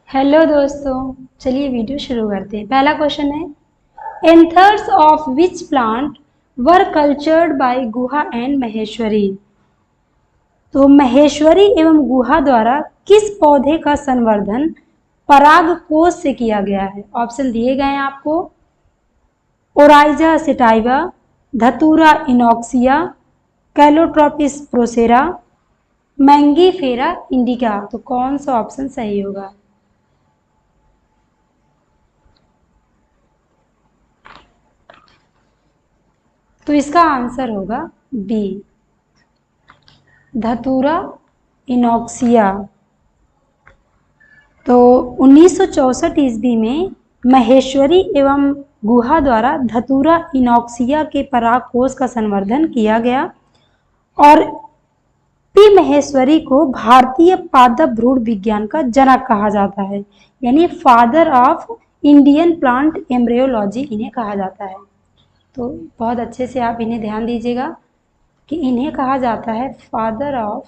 Hello दोस्तों, चलिए video शुरू करते हैं। पहला क्वेश्चन है, anthers of which plant were cultured by Guha and Maheshwari. तो महेश्वरी एवं गुहा द्वारा किस पौधे का संवर्धन परागकोश से किया गया है? ऑप्शन दिए गए हैं आपको। ओराइजा सेटाइवा, धतूरा इनॉक्सिया, कैलोट्रोपिस प्रोसेरा, मैंगीफेरा इंडिका। तो कौन सा ऑप्शन सही होगा? तो इसका आंसर होगा बी, धतूरा इनॉक्सिया। तो 1964 ईस्वी में महेश्वरी एवं गुहा द्वारा धतूरा इनॉक्सिया के परागकोश का संवर्धन किया गया और पी महेश्वरी को भारतीय पादप भ्रूण विज्ञान का जनक कहा जाता है, यानी father of Indian plant embryology इन्हें कहा जाता है। तो बहुत अच्छे से आप इन्हें ध्यान दीजिएगा कि इन्हें कहा जाता है father of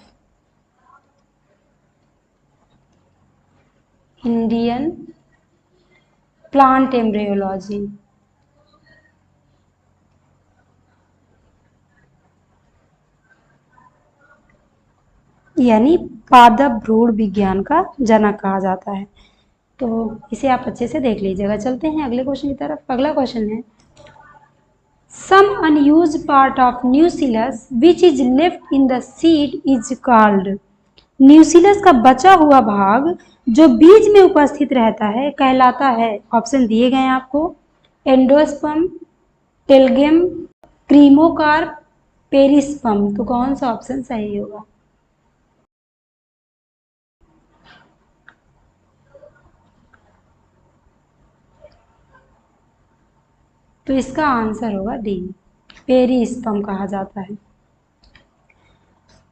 Indian plant embryology. यानी पादप भ्रूण विज्ञान का जनक कहा जाता है। तो इसे आप अच्छे से देख लीजिएगा। चलते हैं अगले क्वेश्चन की तरफ। अगला क्वेश्चन है, some unused part of nucellus which is left in the seed is called. Nucellus का बचा हुआ भाग जो बीज में उपस्थित रहता है कहलाता है। ऑप्शन दिए गए हैं आपको। Endosperm, tegmen, cremocarp, perisperm. तो कौन सा ऑप्शन सही होगा? तो इसका आंसर होगा डी, पेरिस्पर्म कहा जाता है।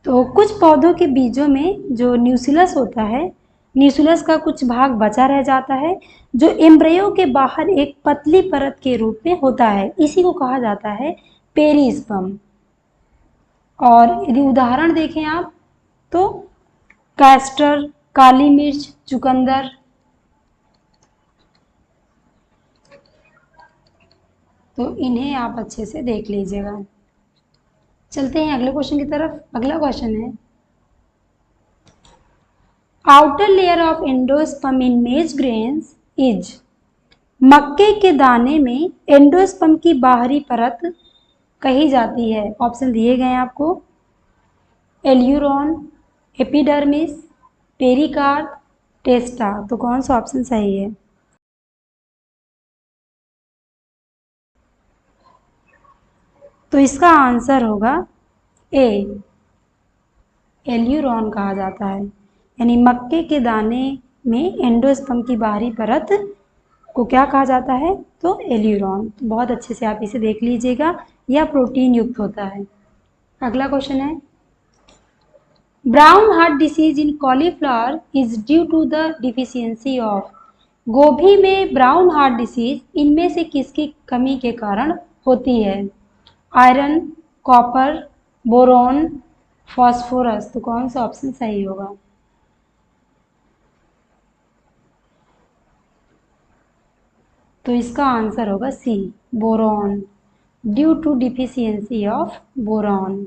तो कुछ पौधों के बीजों में जो न्यूसिलस होता है, न्यूसिलस का कुछ भाग बचा रह जाता है जो एम्ब्रियो के बाहर एक पतली परत के रूप में होता है, इसी को कहा जाता है पेरिस्पर्म। और यदि उदाहरण देखें आप तो कैस्टर, काली मिर्च, चुकंदर। तो इन्हें आप अच्छे से देख लीजिएगा। चलते हैं अगले क्वेश्चन की तरफ। अगला क्वेश्चन है, आउटर लेयर ऑफ एंडोस्पर्म इन मेज ग्रेन्स इज। मक्के के दाने में एंडोस्पर्म की बाहरी परत कही जाती है। ऑप्शन दिए गए हैं आपको। Aleurone, epidermis, pericarp, टेस्टा। तो कौन सा ऑप्शन सही है? तो इसका आंसर होगा ए, एल्यूरोन कहा जाता है। यानी मक्के के दाने में एंडोस्पर्म की बाहरी परत को क्या कहा जाता है? तो एल्यूरोन। तो बहुत अच्छे से आप इसे देख लीजिएगा, यह प्रोटीन युक्त होता है। अगला क्वेश्चन है, brown heart disease in cauliflower is due to the deficiency of. गोभी में ब्राउन हार्ट डिसीज इनमें से किसकी कमी के कारण होती है? Iron, copper, boron, phosphorus. तो कौन सा ऑप्शन सही होगा? तो इसका आंसर होगा C, boron, due to deficiency of boron.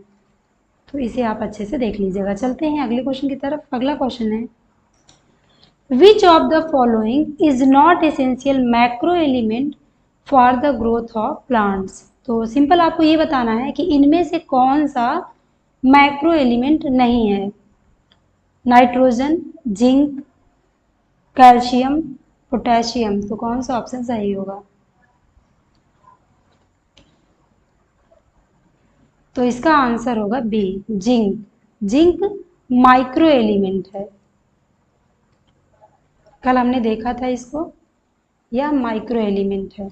तो इसे आप अच्छे से देख लीजिएगा। चलते हैं अगले क्वेश्चन की तरफ। अगला क्वेश्चन है, which of the following is not essential macro element for the growth of plants. तो सिंपल आपको ये बताना है कि इनमें से कौन सा मैक्रो एलिमेंट नहीं है। Nitrogen, zinc, calcium, potassium. तो कौन सा ऑप्शन सही होगा? तो इसका आंसर होगा B, zinc. Zinc micro element है। कल हमने देखा था इसको, यह माइक्रो एलिमेंट है।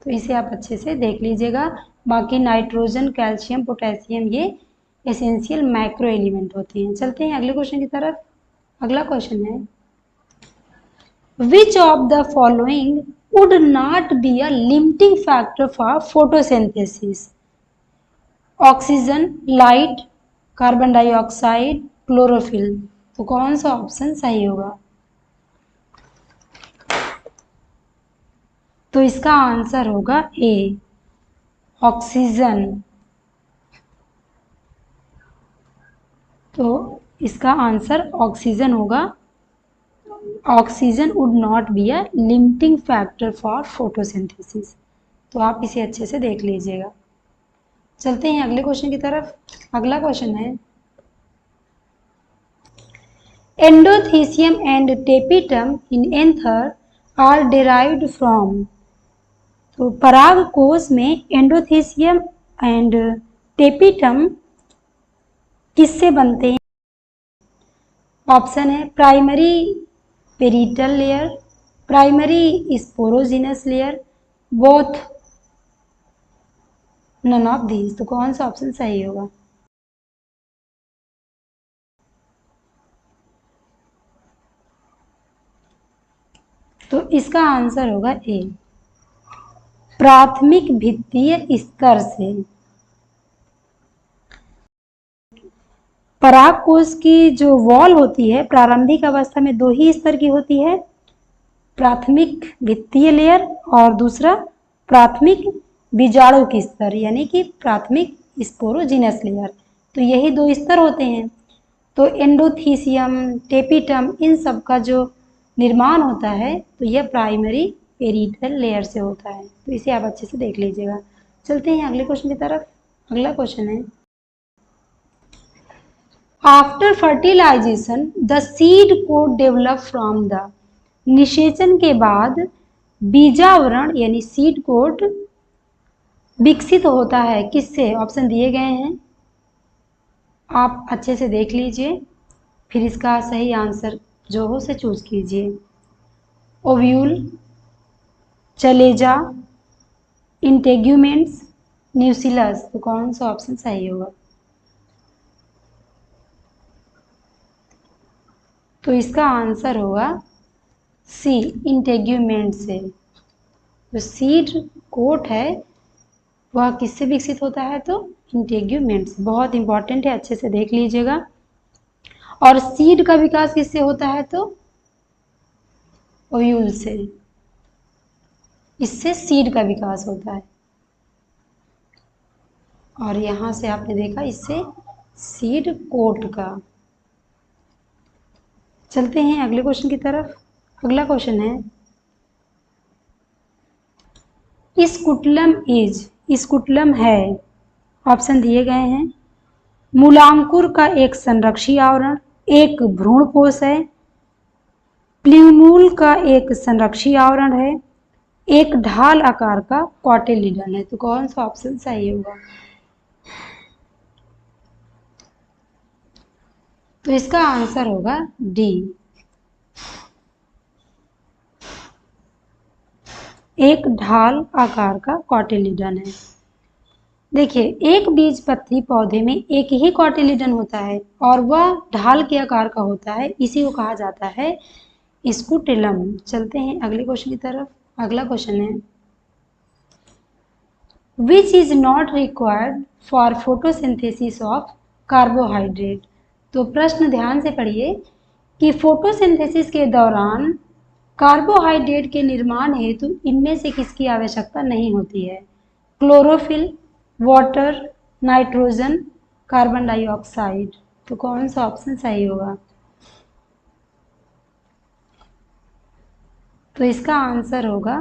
तो इसे आप अच्छे से देख लीजिएगा। बाकी नाइट्रोजन, कैल्शियम, पोटेशियम ये एसेंशियल माइक्रो एलिमेंट होते हैं। चलते हैं अगले क्वेश्चन की तरफ। अगला क्वेश्चन है, which of the following would not be a limiting factor for photosynthesis. Oxygen, light, carbon dioxide, chlorophyll. तो कौन सा ऑप्शन सही होगा? तो इसका आंसर होगा ए, ऑक्सीजन। तो इसका आंसर ऑक्सीजन होगा। Oxygen would not be a limiting factor for photosynthesis. तो आप इसे अच्छे से देख लीजिएगा। चलते हैं अगले क्वेश्चन की तरफ। अगला क्वेश्चन है, endothecium and tapetum in anther are derived from. तो पराग कोश में एंडोथीसियम एंड टेपिटम किससे बनते हैं? ऑप्शन है primary parietal layer, primary sporogenous layer, both, none of these. तो कौन सा ऑप्शन सही होगा? तो इसका आंसर होगा ए, प्राथमिक भित्तीय स्तर से। परागकोश की जो वॉल होती है प्रारंभिक अवस्था में दो ही स्तर की होती है, प्राथमिक भित्तीय लेयर और दूसरा प्राथमिक बीजाणु की स्तर, यानी कि प्राथमिक स्पोरोजिनस लेयर। तो यही दो स्तर होते हैं। तो एंडोथीसियम, टेपिटम, इन सब का जो निर्माण होता है तो यह प्राइमरी पेरिटल लेयर से होता है। तो इसे आप अच्छे से देख लीजिएगा। चलते हैं अगले क्वेश्चन की तरफ। अगला क्वेश्चन है, after fertilisation the seed coat develop from the. निषेचन के बाद बीजावरण यानी सीड कोट विकसित होता है किससे? ऑप्शन दिए गए हैं, आप अच्छे से देख लीजिए, फिर इसका सही आंसर जो हो से चूज कीजिए। Ovule, चलेजा, integuments, न्यूसिलस। तो कौन सा ऑप्शन सही होगा? तो इसका आंसर होगा सी, इंटेग्यूमेंट से। जो सीड कोट है वह किससे विकसित होता है? तो इंटेग्यूमेंट से। बहुत इंपॉर्टेंट है, अच्छे से देख लीजिएगा। और सीड का विकास किससे होता है? तो ओव्यूल से। इससे सीड का विकास होता है। और यहां से आपने देखा इससे सीड कोट का। चलते हैं अगले क्वेश्चन की तरफ। अगला क्वेश्चन है, स्कुटलम इज। स्कुटलम है, ऑप्शन दिए गए हैं, मूलांकुर का एक संरक्षी आवरण, एक भ्रूण कोश है, प्ल्यूमूल का एक संरक्षी आवरण है, एक ढाल आकार का कॉटिलिडन है। तो कौन सा ऑप्शन सही होगा? तो इसका आंसर होगा डी, एक ढाल आकार का कॉटिलिडन है। देखिए, एक बीजपत्री पौधे में एक ही कॉटिलिडन होता है और वह ढाल के आकार का होता है, इसी को कहा जाता है स्कुटेलम। चलते हैं अगले क्वेश्चन की तरफ। अगला क्वेश्चन है, which is not required for photosynthesis of carbohydrate. तो प्रश्न ध्यान से पढ़िए कि फोटोसिंथेसिस के दौरान कार्बोहाइड्रेट के निर्माण हेतु इनमें से किसकी आवश्यकता नहीं होती है? Chlorophyll, water, nitrogen, carbon dioxide. तो कौन सा ऑप्शन सही होगा? तो इसका आंसर होगा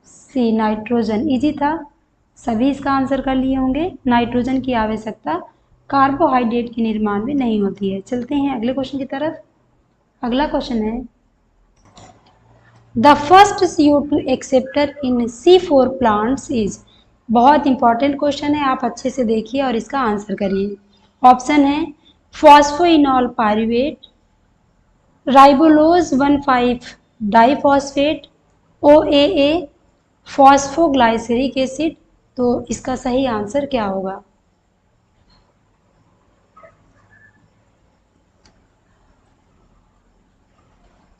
सी, नाइट्रोजन। इजी था, सभी इसका आंसर कर लिए होंगे। नाइट्रोजन की आवश्यकता कार्बोहाइड्रेट के निर्माण में नहीं होती है। चलते हैं अगले क्वेश्चन की तरफ। अगला क्वेश्चन है, the first CO2 acceptor in C4 plants is. बहुत इंपॉर्टेंट क्वेश्चन है, आप अच्छे से देखिए और इसका आंसर करिए। ऑप्शन है phosphoenol pyruvate, राइबोलोज 1,5 diphosphate, OAA, phosphoglyceric acid. तो इसका सही आंसर क्या होगा?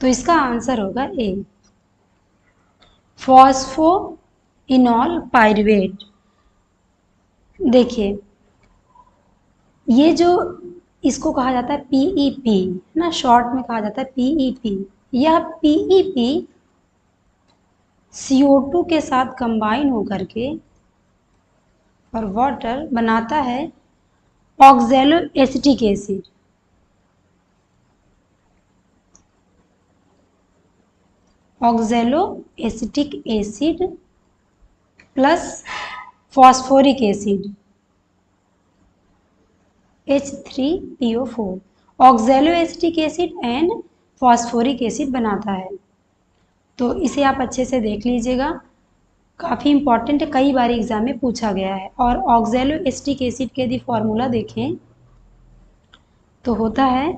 तो इसका आंसर होगा ए, फॉस्फोइनॉल पायरुवेट। देखिए, ये जो इसको कहा जाता है पीईपी ना, शॉर्ट में कहा जाता है पीईपी। यह पीईपी CO2 के साथ कंबाइन होकर के और वाटर बनाता है oxalo acetic acid. Oxalo acetic acid plus phosphoric acid H3PO4, oxalo acetic acid and phosphoric acid बनाता है। तो इसे आप अच्छे से देख लीजिएगा, काफ़ी इंपॉर्टेंट है, कई बार एग्जाम में पूछा गया है। और ऑक्सैलो एसिटिक एसिड के यदि फॉर्मूला देखें तो होता है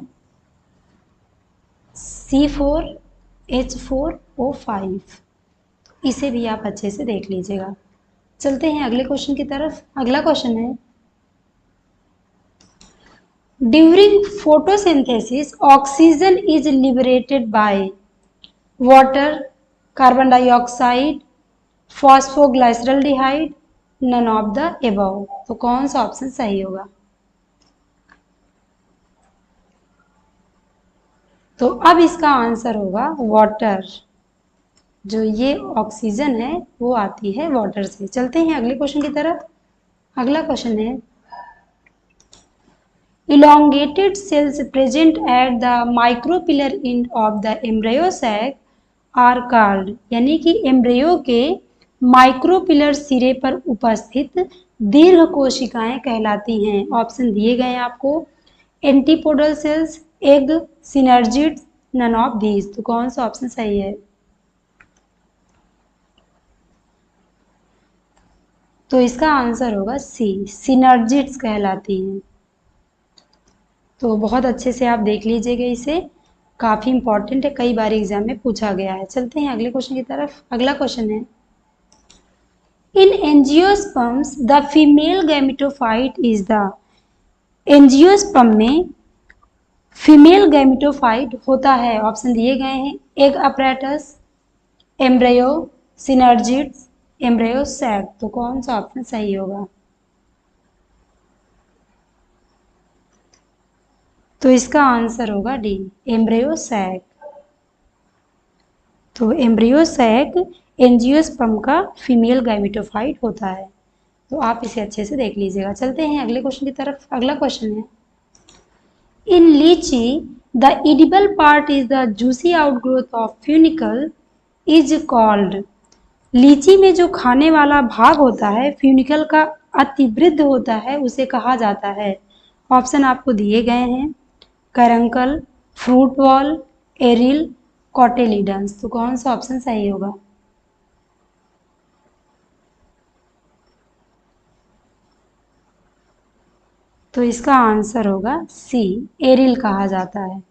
C4H4O5। इसे भी आप अच्छे से देख लीजिएगा। चलते हैं अगले क्वेश्चन की तरफ। अगला क्वेश्चन है, during photosynthesis oxygen is liberated by water, carbon dioxide, phosphoglyceraldehyde, none of the above. तो कौन सा ऑप्शन सही होगा? तो अब इसका आंसर होगा वाटर। जो ये ऑक्सीजन है वो आती है वाटर से। चलते हैं अगले क्वेश्चन की तरफ। अगला क्वेश्चन है, elongated cells present at the micropillar end of the embryo sac are called, यानी कि एम्ब्रियो के माइक्रोपिलर सिरे पर उपस्थित दीर्घ कोशिकाएं कहलाती हैं। ऑप्शन दिए गए हैं आपको, antipodal cells, egg, synergids, none of these. तो कौन सा ऑप्शन सही है? तो इसका आंसर होगा सी, सिनर्जिड्स कहलाती हैं। तो बहुत अच्छे से आप देख लीजिएगा, इसे काफ़ी इंपॉर्टेंट है, कई बार एग्जाम में पूछा गया है। चलते हैं अगले क्वेश्चन की तरफ। अगला क्वेश्चन है, in angiosperms the female gametophyte is the, angiosperm में फीमेल गैमेटोफाइट होता है। ऑप्शन दिए गए हैं, egg apparatus, embryo, synergids, embryo sac. तो कौन सा ऑप्शन सही होगा? तो इसका आंसर होगा डी, एम्ब्रियो सैक। तो एम्ब्रियो सैक एंजियोस्पर्म का फीमेल गैमेटोफाइट होता है। तो आप इसे अच्छे से देख लीजिएगा। चलते हैं अगले क्वेश्चन की तरफ। अगला क्वेश्चन है, इन लीची the edible part is the juicy outgrowth of funicle is called, लीची में जो खाने वाला भाग होता है फ्यूनिकल का अतिवृद्ध होता है, उसे कहा जाता है। ऑप्शन आपको दिए गए हैं, कैरंकल, फ्रूट बॉल, एरिल, कॉटेलिडन्स। तो कौन सा ऑप्शन सही होगा? तो इसका आंसर होगा सी, एरिल कहा जाता है।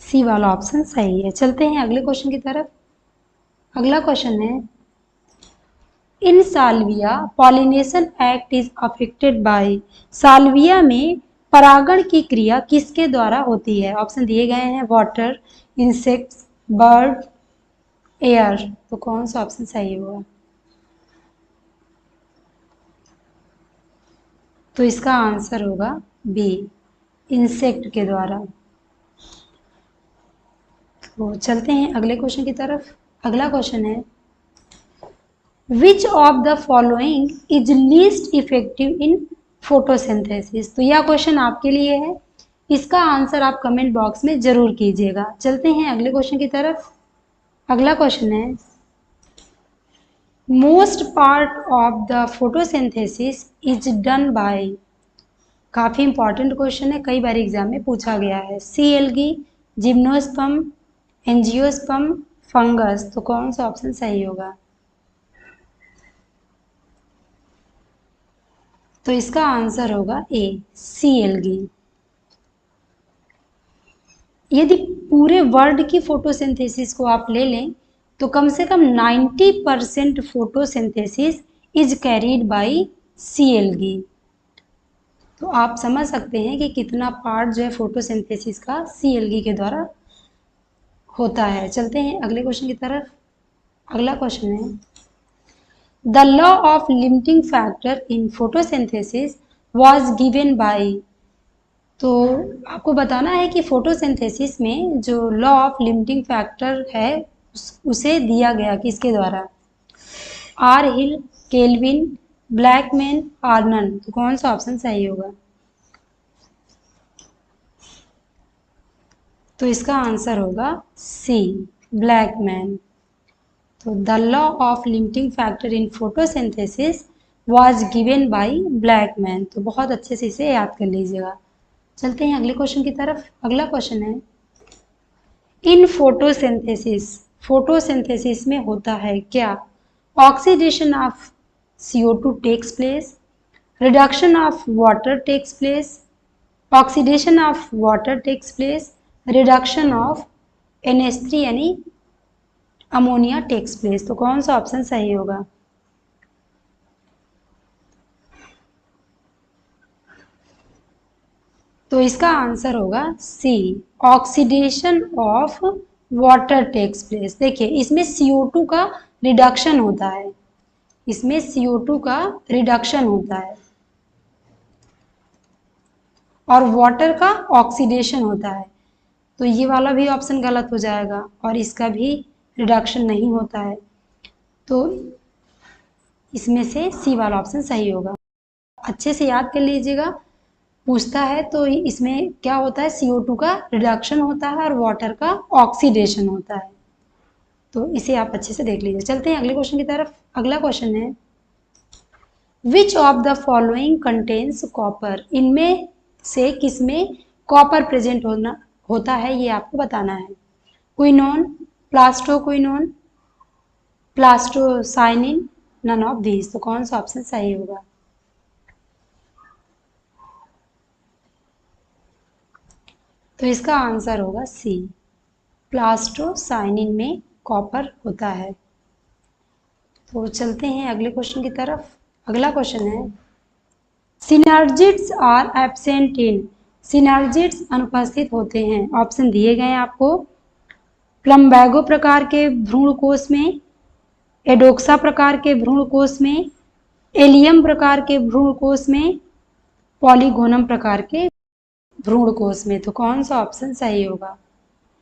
सी वाला ऑप्शन सही है। चलते हैं अगले क्वेश्चन की तरफ। अगला क्वेश्चन है, in salvia pollination act is affected by, salvia में परागण की क्रिया किसके द्वारा होती है? ऑप्शन दिए गए हैं, वाटर, इंसेक्ट्स, बर्ड, एयर। तो कौन सा ऑप्शन सही होगा? तो इसका आंसर होगा बी, इंसेक्ट के द्वारा। तो चलते हैं अगले क्वेश्चन की तरफ। अगला क्वेश्चन है, which of the following is least effective in photosynthesis. तो यह क्वेश्चन आपके लिए है, इसका आंसर आप कमेंट बॉक्स में जरूर कीजिएगा। चलते हैं अगले क्वेश्चन की तरफ। अगला क्वेश्चन है, most part of the photosynthesis is done by, काफ़ी इंपॉर्टेंट क्वेश्चन है, कई बार एग्जाम में पूछा गया है। सी एल्गी, जिम्नोस्पर्म, एंजियोस्पर्म, फंगस। तो कौन सा ऑप्शन सही होगा? तो इसका आंसर होगा ए, सी एल्गी। यदि पूरे वर्ल्ड की फोटोसिंथेसिस को आप ले लें तो कम से कम 90% photosynthesis is carried by sea algae. तो आप समझ सकते हैं कि कितना पार्ट जो है फोटोसिंथेसिस का सी एल्गी के द्वारा होता है। चलते हैं अगले क्वेश्चन की तरफ। अगला क्वेश्चन है, the law of limiting factor in photosynthesis was given by. तो आपको बताना है कि फोटोसिंथेसिस में जो लॉ ऑफ लिमिटिंग फैक्टर है उसे दिया गया किसके द्वारा? R Hill, Calvin, Blackman, Arnon. तो कौन सा ऑप्शन सही होगा? तो इसका आंसर होगा सी, ब्लैकमैन। तो the law of limiting factor in photosynthesis was given by Blackman. तो बहुत अच्छे से इसे याद कर लीजिएगा। चलते हैं अगले क्वेश्चन की तरफ। अगला क्वेश्चन है, इन फोटोसिंथेसिस, फोटोसिंथेसिस में होता है क्या? Oxidation of CO2 takes place, reduction of water takes place, oxidation of water takes place, reduction of NH3 यानी अमोनिया टेक्स प्लेस। तो कौन सा ऑप्शन सही होगा? तो इसका आंसर होगा C, oxidation of water takes place. देखिए इसमें CO2 का रिडक्शन होता है, इसमें CO2 का रिडक्शन होता है और वाटर का ऑक्सीडेशन होता है। तो ये वाला भी ऑप्शन गलत हो जाएगा और इसका भी रिडक्शन नहीं होता है। तो इसमें से सी वाला ऑप्शन सही होगा। अच्छे से याद कर लीजिएगा, पूछता है तो इसमें क्या होता है? CO2 का रिडक्शन होता है और वाटर का ऑक्सीडेशन होता है। तो इसे आप अच्छे से देख लीजिए। चलते हैं अगले क्वेश्चन की तरफ। अगला क्वेश्चन है, which of the following contains copper? इनमें से किसमें कॉपर प्रेजेंट होता है ये आपको बताना है। Quinone, plastoquinone, plastocyanin, none of these. तो कौन सा ऑप्शन सही होगा? तो इसका आंसर होगा सी, प्लास्टोसाइनिन में कॉपर होता है। तो चलते हैं अगले क्वेश्चन की तरफ। अगला क्वेश्चन है, synergids are absent in, synergids अनुपस्थित होते हैं। ऑप्शन दिए गए हैं आपको, प्लम्बैगो प्रकार के भ्रूणकोश में, एडोक्सा प्रकार के भ्रूणकोश में, एलियम प्रकार के भ्रूणकोश में, पॉलीगोनम प्रकार के भ्रूणकोश में। तो कौन सा ऑप्शन सही होगा?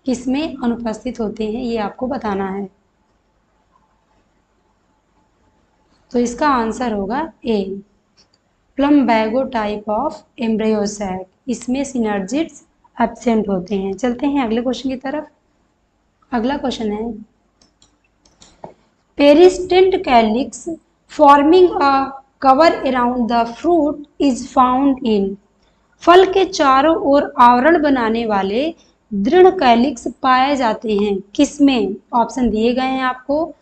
किसमें अनुपस्थित होते हैं ये आपको बताना है। तो इसका आंसर होगा ए, प्लम्बैगो टाइप ऑफ एम्ब्रियोसैक, इसमें सिनर्जिड्स एब्सेंट होते हैं। चलते हैं अगले क्वेश्चन की तरफ। अगला क्वेश्चन है, persistent calyx forming a cover around the fruit is found in, फल के चारों ओर आवरण बनाने वाले दृढ़ कैलिक्स पाए जाते हैं किसमें? ऑप्शन दिए गए हैं आपको,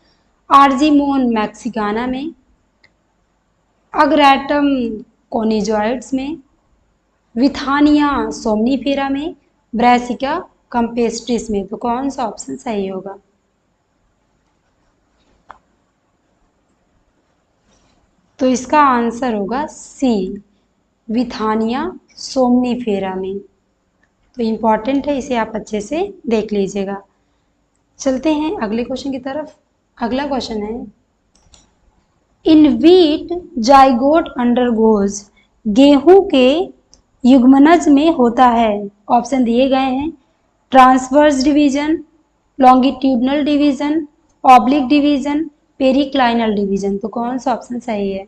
आर्जीमोन मैक्सिकाना में, अग्रैटम कोनिजॉइड्स में, विथानिया सोमनीफेरा में, ब्रैसिका कंपेस्ट्रिस में। तो कौन सा ऑप्शन सही होगा? तो इसका आंसर होगा सी, विथानिया सोमनीफेरा में। तो इम्पॉर्टेंट है, इसे आप अच्छे से देख लीजिएगा। चलते हैं अगले क्वेश्चन की तरफ। अगला क्वेश्चन है, इन वीट जाइगोट अंडरगोज, गेहूं के युग्मनज में होता है। ऑप्शन दिए गए हैं, transverse division, longitudinal division, oblique division, periclinal division. तो कौन सा ऑप्शन सही है?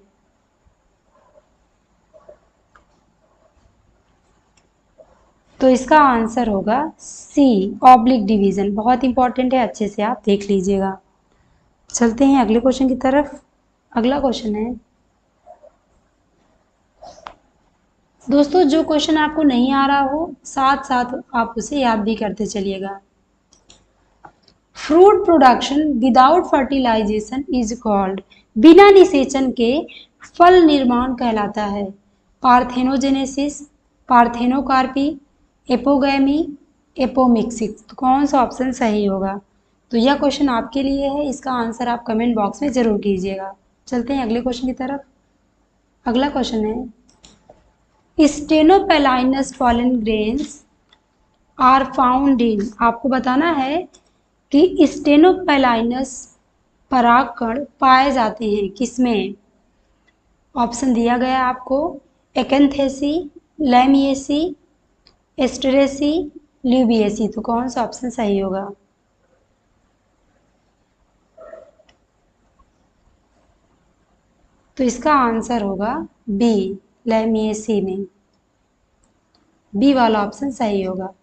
तो इसका आंसर होगा सी, ऑब्लिक डिवीजन। बहुत इंपॉर्टेंट है, अच्छे से आप देख लीजिएगा। चलते हैं अगले क्वेश्चन की तरफ। अगला क्वेश्चन है, दोस्तों जो क्वेश्चन आपको नहीं आ रहा हो साथ साथ आप उसे याद भी करते चलिएगा। Fruit production without fertilisation is called, बिना निषेचन के फल निर्माण कहलाता है। Parthenogenesis, parthenocarpy, apogamy, apomixis. तो कौन सा ऑप्शन सही होगा? तो यह क्वेश्चन आपके लिए है, इसका आंसर आप कमेंट बॉक्स में जरूर कीजिएगा। चलते हैं अगले क्वेश्चन की तरफ। अगला क्वेश्चन है, stenopalynous pollen grains are found in, आपको बताना है कि स्टेनोपेलाइनस परागकण पाए जाते हैं किसमें? ऑप्शन दिया गया आपको, एकेंथेसी, लैमिएसी, एस्टेरेसी, ल्यूबिएसी। तो कौन सा ऑप्शन सही होगा? तो इसका आंसर होगा बी, लैमिएसी में। बी वाला ऑप्शन सही होगा।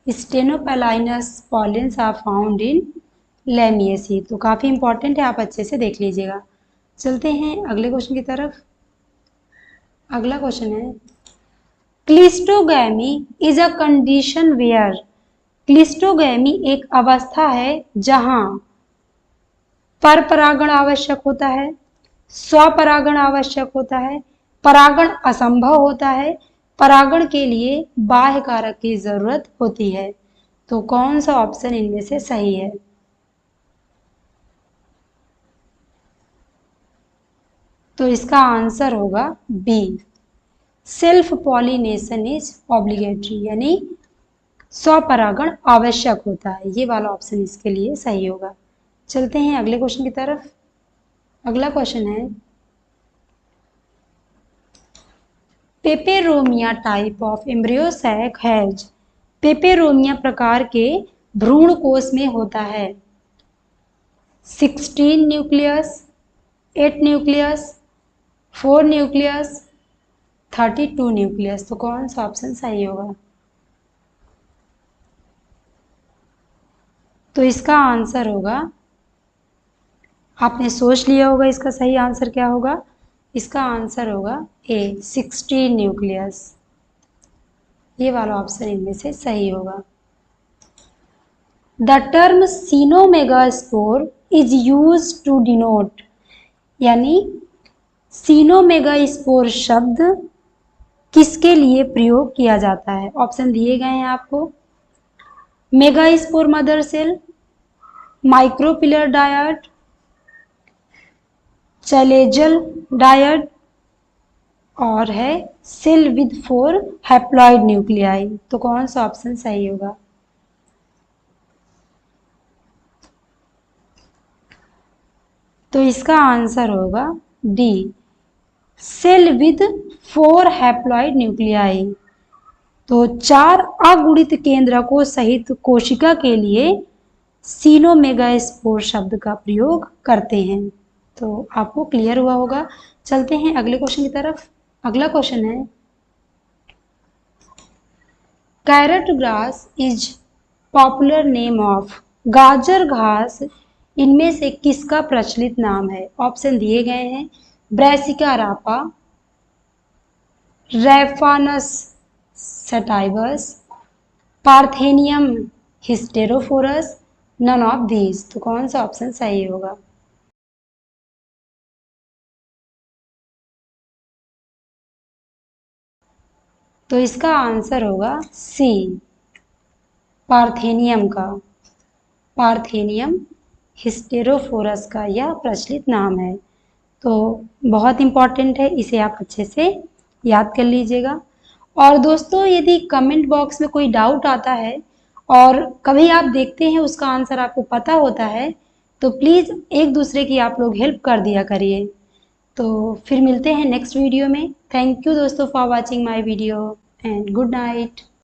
स्टेनोपेलाइनस पॉलेंस आर फाउंड इन लैमिएसी। तो काफ़ी इंपॉर्टेंट है, आप अच्छे से देख लीजिएगा। चलते हैं अगले क्वेश्चन की तरफ। अगला क्वेश्चन है, cleistogamy is a condition where. Cleistogamy एक अवस्था है जहां पर परागण आवश्यक होता है, स्वपरागण आवश्यक होता है, परागण असंभव होता है, परागण के लिए बाह्य कारक की जरूरत होती है। तो कौन सा ऑप्शन इनमें से सही है? तो इसका आंसर होगा B, self pollination is obligatory, यानी स्वपरागण आवश्यक होता है। ये वाला ऑप्शन इसके लिए सही होगा। चलते हैं अगले क्वेश्चन की तरफ। अगला क्वेश्चन है, Peperomia type of embryo sac has. Peperomia प्रकार के भ्रूण कोश में होता है 16 न्यूक्लियस, 8 न्यूक्लियस, 4 न्यूक्लियस, 32 न्यूक्लियस। तो कौन सा ऑप्शन सही होगा? तो इसका आंसर होगा, आपने सोच लिया होगा इसका सही आंसर क्या होगा। इसका आंसर होगा ए, 16 न्यूक्लियस। ये वाला ऑप्शन इनमें से सही होगा। The term coenomegaspore is use to denote, यानी सीनोमेगास्पोर शब्द किसके लिए प्रयोग किया जाता है? ऑप्शन दिए गए हैं आपको। Megaspore mother cell, micropylar dyad, chalazal dyad, और है सेल विद 4 हैप्लॉइड न्यूक्लियाई। तो कौन सा ऑप्शन सही होगा? तो इसका आंसर होगा D, cell with 4 haploid nuclei. तो 4 अगुणित केंद्रकों सहित कोशिका के लिए सीनोमेगास्पोर शब्द का प्रयोग करते हैं। तो आपको क्लियर हुआ होगा। चलते हैं अगले क्वेश्चन की तरफ। अगला क्वेश्चन है, carrot grass is popular name of. गाजर घास इनमें से किसका प्रचलित नाम है? ऑप्शन दिए गए हैं। Brassica rapa, Raphanus sativus, Parthenium hysterophorus, none of these. तो कौन सा ऑप्शन सही होगा? तो इसका आंसर होगा सी, पार्थेनियम का। पार्थेनियम हिस्टेरोफोरस का यह प्रचलित नाम है। तो बहुत इम्पॉर्टेंट है, इसे आप अच्छे से याद कर लीजिएगा। और दोस्तों, यदि कमेंट बॉक्स में कोई डाउट आता है और कभी आप देखते हैं उसका आंसर आपको पता होता है, तो प्लीज़ एक दूसरे की आप लोग हेल्प कर दिया करिए। तो फिर मिलते हैं नेक्स्ट वीडियो में। थैंक यू दोस्तों for watching my video and good night.